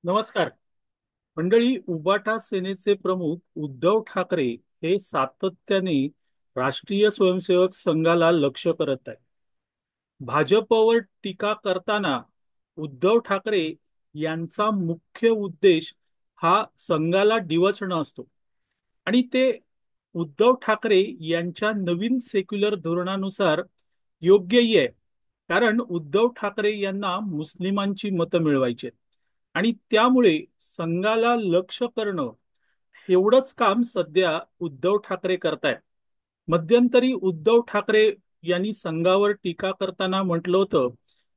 नमस्कार मंडळी. उबाटा सेनेचे प्रमुख उद्धव ठाकरे हे सातत्याने राष्ट्रीय स्वयंसेवक संघाला लक्ष्य करत आहेत. भाजपवर टीका करताना उद्धव ठाकरे यांचा मुख्य उद्देश हा संघाला डिवचणं असतो आणि ते उद्धव ठाकरे यांच्या नवीन सेक्युलर धोरणानुसार योग्यही आहे. कारण उद्धव ठाकरे यांना मुस्लिमांची मतं मिळवायची आहेत आणि त्यामुळे संघाला लक्ष करणं एवढंच काम सध्या उद्धव ठाकरे करतायत. मध्यंतरी उद्धव ठाकरे यांनी संघावर टीका करताना म्हटलं होतं,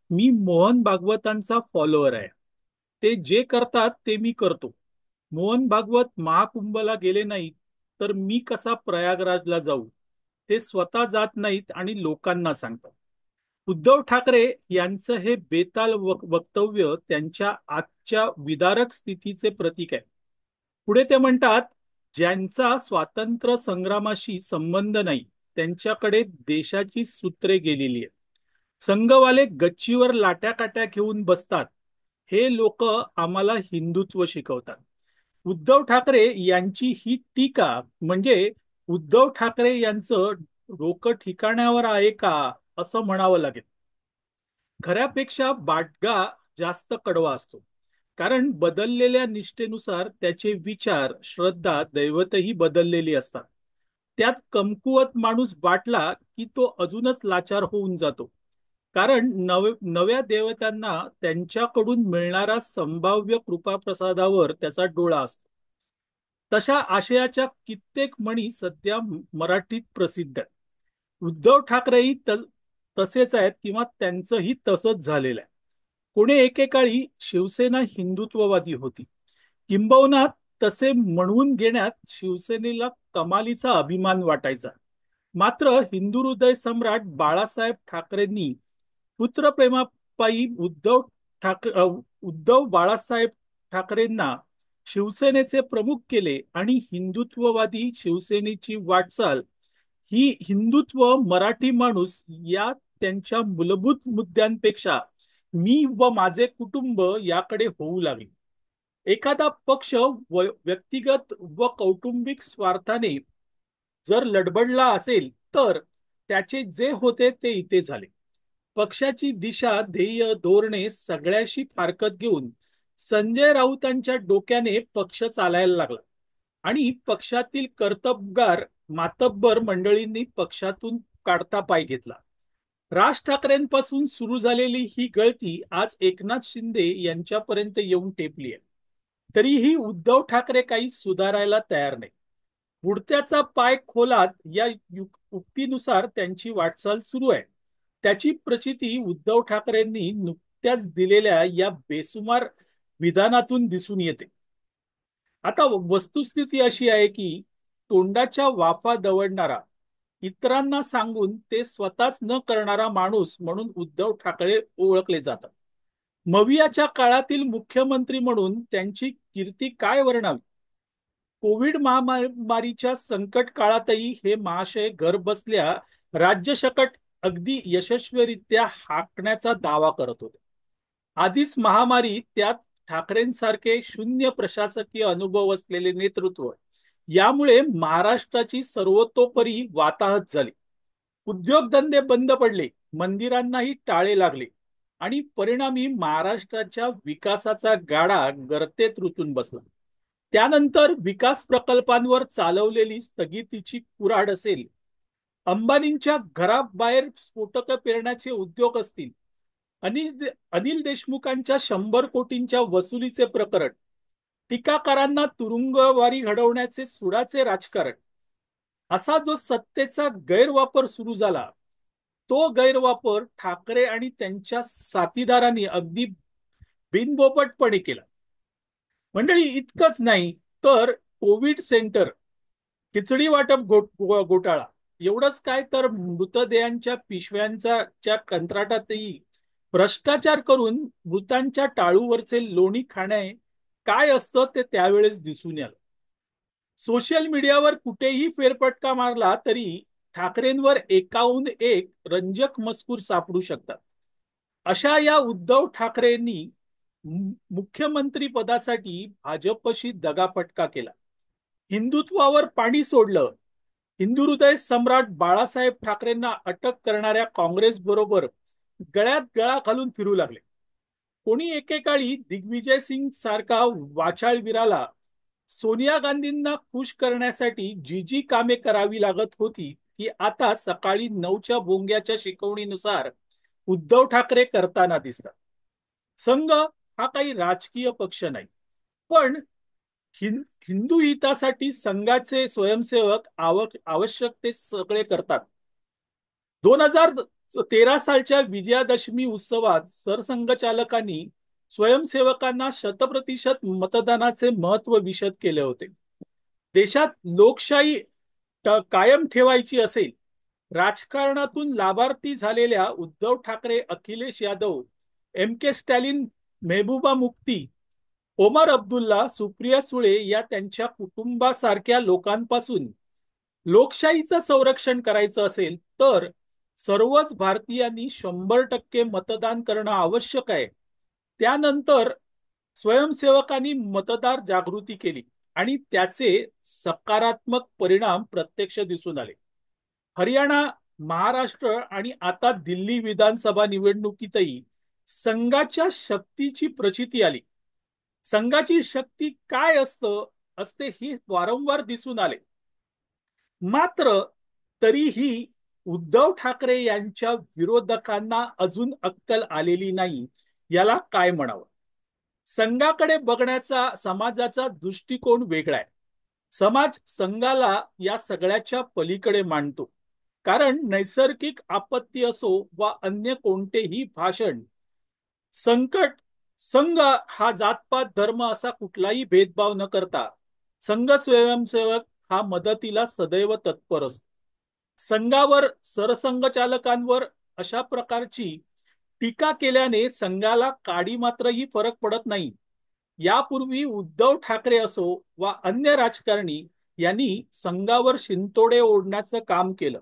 मी मोहन भागवतांचा फॉलोअर आहे. ते जे करतात ते मी करतो. मोहन भागवत महाकुंभला गेले नाहीत तर मी कसा प्रयागराजला जाऊ, ते स्वतः जात नाहीत आणि लोकांना सांगतात. उद्धव ठाकरे यांचं हे बेताल वक्तव्य त्यांच्या आजच्या विदारक स्थितीचे प्रतीक आहे. पुढे ते म्हणतात, ज्यांचा स्वातंत्र्य संग्रामाशी संबंध नाही त्यांच्याकडे देशाची सूत्रे गेलेली आहेत. संघवाले गच्चीवर लाट्याकाट्या घेऊन बसतात. हे लोक आम्हाला हिंदुत्व शिकवतात. उद्धव ठाकरे यांची ही टीका म्हणजे उद्धव ठाकरे यांचं डोकं ठिकाण्यावर आहे का असं म्हणावं लागेल. खऱ्यापेक्षा बाटगा जास्त कडवा असतो. कारण बदललेल्या निष्ठेनुसार त्याचे विचार, श्रद्धा, दैवतही बदललेली असतात. त्यात कमकुवत माणूस बाटला की तो अजूनच लाचार होऊन जातो. कारण नव्या देवतांना त्यांच्याकडून मिळणारा संभाव्य कृपाप्रसादावर त्याचा डोळा असतो. तशा आशयाच्या कित्येक म्हणी सध्या मराठीत प्रसिद्ध आहेत. उद्धव ठाकरेही तसेच आहेत किंवा त्यांचंही तसंच झालेलं आहे. पुणे एकेकाळी शिवसेना हिंदुत्ववादी होती. किंबहुना तसे म्हणून घेण्यात शिवसेनेला कमालीचा अभिमान वाटायचा. मात्र हिंदू हृदय सम्राट बाळासाहेब ठाकरेंनी पुत्रप्रेमापायी उद्धव बाळासाहेब ठाकरेंना शिवसेनेचे प्रमुख केले आणि हिंदुत्ववादी शिवसेनेची वाटचाल ही हिंदुत्व, मराठी माणूस या त्यांच्या मूलभूत मुद्द्यांपेक्षा मी व माझे कुटुंब याकडे होऊ लागली. एखादा पक्ष व्यक्तिगत व कौटुंबिक स्वार्थाने जर लडबडला असेल तर त्याचे जे होते ते इथे झाले. पक्षाची दिशा, ध्येय, धोरणे सगळ्याशी फारकत घेऊन संजय राऊतांच्या डोक्याने पक्ष चालायला लागला आणि पक्षातील कर्तबगार मातब्बर मंडळींनी पक्षातून काढता पाय घेतला. राज ठाकरेंपासून सुरू झालेली ही गळती आज एकनाथ शिंदे यांच्यापर्यंत येऊन टेपली आहे. तरीही उद्धव ठाकरे काही सुधारायला तयार नाही. बुडत्याचा पाय खोलात या उक्तीनुसार त्यांची वाटचाल सुरू आहे. त्याची प्रचिती उद्धव ठाकरेंनी नुकत्याच दिलेल्या या बेसुमार विधानातून दिसून येते. आता वस्तुस्थिती अशी आहे की तोंडाच्या वाफा दवडणारा, इतरांना सांगून ते स्वतःच न करणारा माणूस म्हणून उद्धव ठाकरे ओळखले जातात. मवियाच्या काळातील मुख्यमंत्री म्हणून त्यांची कीर्ती काय वर्णावी. कोविड महामारीच्या संकट काळातही हे महाशय घर बसल्या राज्यशकट अगदी यशस्वीरित्या हाकण्याचा दावा करत होते. आधीच महामारी, त्यात ठाकरेंसारखे शून्य प्रशासकीय अनुभव असलेले नेतृत्व, यामुळे महाराष्ट्राची सर्वतोपरी वाताहत झाली. उद्योगधंदे बंद पडले, मंदिरांनाही टाळे लागले आणि परिणामी महाराष्ट्राच्या विकासाचा गाडा गर्तेत रुतून बसला. त्यानंतर विकास प्रकल्पांवर चालवलेली स्थगितीची कुऱ्हाड असेल, अंबानींच्या घराबाहेर स्फोटकं पेरण्याचे उद्योग असतील, अनिल देशमुखांच्या 100 कोटींच्या वसुलीचे प्रकरण, टीकाकारांना तुरुंगवारी घडवण्याचे सुडाचे राजकारण, असा जो सत्तेचा गैरवापर सुरू झाला, तो गैरवापर ठाकरे आणि त्यांच्या साथीदारांनी अगदी बिनबोपटपणे केला. मंडळी, इतकंच नाही तर कोविड सेंटर, खिचडी वाटप घोटाळा, एवढंच काय तर मृतदेहांच्या पिशव्यांच्या कंत्राटातही भ्रष्टाचार करून मृतांच्या टाळूवरचे लोणी खाणे काय असतं ते त्यावेळेस दिसून आलं. सोशल मीडियावर कुठेही फेरफटका मारला तरी ठाकरेंवर एकाहून एक रंजक मजकूर सापडू शकतात. अशा या उद्धव ठाकरेंनी मुख्यमंत्री पदासाठी भाजपशी दगाफटका केला, हिंदुत्वावर पाणी सोडलं, हिंदू हृदय सम्राट बाळासाहेब ठाकरेंना अटक करणाऱ्या काँग्रेस बरोबर गळ्यात गळा घालून फिरू लागले. कोणी एकेकाळी दिग्विजय सिंग सारखा वाचाळवीराला सोनिया गांधींना खुश करण्यासाठी जी जी कामे करावी लागत होती ती आता सकाळी 9च्या भोंग्याच्या शिकवणीनुसार उद्धव ठाकरे करताना दिसतात. संघ हा काही राजकीय पक्ष नाही, पण हिंदू हितासाठी संघाचे स्वयंसेवक आवश्यक ते सगळे करतात. 2013 सालच्या विजयादशमी उत्सवात सरसंघचालकांनी स्वयंसेवकांना 100% मतदानाचे महत्व विशद केले होते. देशात लोकशाही कायम ठेवायची असेल, राजकारणातून लाभार्थी झालेल्या उद्धव ठाकरे, अखिलेश यादव, के स्टॅलिन, मेहबूबा मुफ्ती, ओमर अब्दुल्ला, सुप्रिया सुळे या त्यांच्या कुटुंबासारख्या लोकांपासून लोकशाहीचं संरक्षण करायचं असेल तर सर्वच भारतीयांनी 100% मतदान करणं आवश्यक आहे. त्यानंतर स्वयंसेवकांनी मतदार जागृती केली आणि त्याचे सकारात्मक परिणाम प्रत्यक्ष दिसून आले. हरियाणा, महाराष्ट्र आणि आता दिल्ली विधानसभा निवडणुकीतही संघाच्या शक्तीची प्रचिती आली. संघाची शक्ती काय असते ही वारंवार दिसून आले. मात्र तरीही उद्धव ठाकरे यांच्या विरोधकांना अजून अक्कल आलेली नाही, याला काय म्हणावं. संघाकडे बघण्याचा समाजाचा दृष्टिकोन वेगळा आहे. समाज संघाला या सगळ्याच्या पलीकडे मानतो, कारण नैसर्गिक आपत्ती असो वा अन्य कोणतेही भाषण संकट, संघ हा जातपात धर्म असा कुठलाही भेदभाव न करता संघ स्वयंसेवक हा मदतीला सदैव तत्पर असतो. संघावर, सरसंघचालकांवर अशा प्रकारची टीका केल्याने संघाला काडी मात्रही फरक पडत नाही. यापूर्वी उद्धव ठाकरे असो वा अन्य राजकारणी यांनी संघावर शिंतोडे ओढण्याचं काम केलं,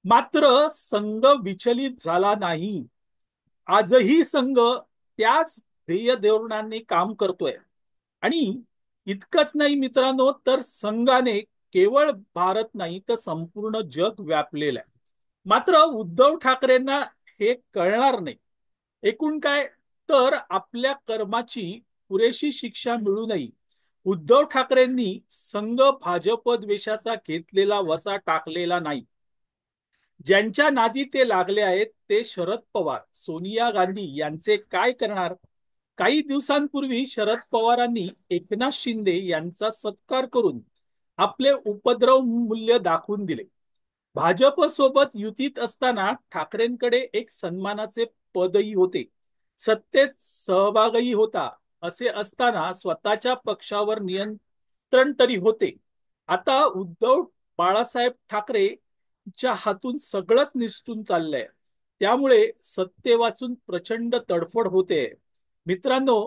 मात्र संघ विचलित झाला नाही. आजही संघ त्याच ध्येय धोरणांनी काम करतोय. आणि इतकंच नाही मित्रांनो, तर संघाने केवळ भारत नाही तर संपूर्ण जग व्यापलेलं आहे. मात्र उद्धव ठाकरेंना हे कळणार नाही. एकूण काय, तर आपल्या कर्माची पुरेशी शिक्षा मिळूनही उद्धव ठाकरेंनी संघ भाजप द्वेषाचा घेतलेला वसा टाकलेला नाही. ज्यांच्या नादी ते लागले आहेत ते शरद पवार, सोनिया गांधी यांचे काय करणार. काही दिवसांपूर्वी शरद पवारांनी एकनाथ शिंदे यांचा सत्कार करून आपले उपद्रव मूल्य दाखवून दिले. भाजप सोबत युतीत असताना ठाकरेंकडे एक सन्मानाचे पदही होते, सत्तेत सहभागही होता. असे असताना स्वतःच्या पक्षावर नियंत्रण तरी होते. आता उद्धव बाळासाहेब ठाकरेच्या हातून सगळंच निसटून चाललंय. त्यामुळे सत्ते वाचून प्रचंड तडफड होते. मित्रांनो,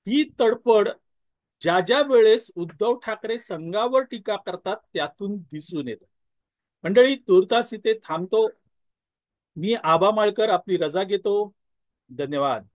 ही तडफड ज्या ज्या वेळेस उद्धव ठाकरे संघावर टीका करतात त्यातून दिसून येतं. मंडळी, तूर्तास इथे थांबतो. मी आबा माळकर आपली रजा घेतो. धन्यवाद.